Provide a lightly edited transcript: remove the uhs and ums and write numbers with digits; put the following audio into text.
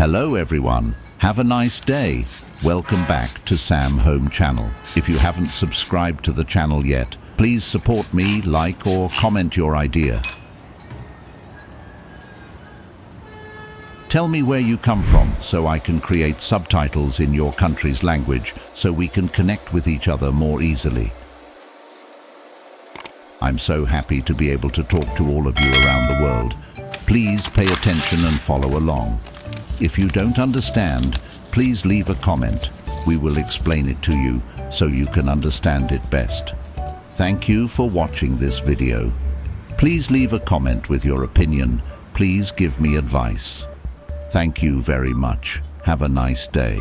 Hello everyone, have a nice day. Welcome back to samhome channel. If you haven't subscribed to the channel yet, please support me, like or comment your idea. Tell me where you come from so I can create subtitles in your country's language so we can connect with each other more easily. I'm so happy to be able to talk to all of you around the world. Please pay attention and follow along. If you don't understand, please leave a comment. We will explain it to you so you can understand it best. Thank you for watching this video. Please leave a comment with your opinion. Please give me advice. Thank you very much. Have a nice day.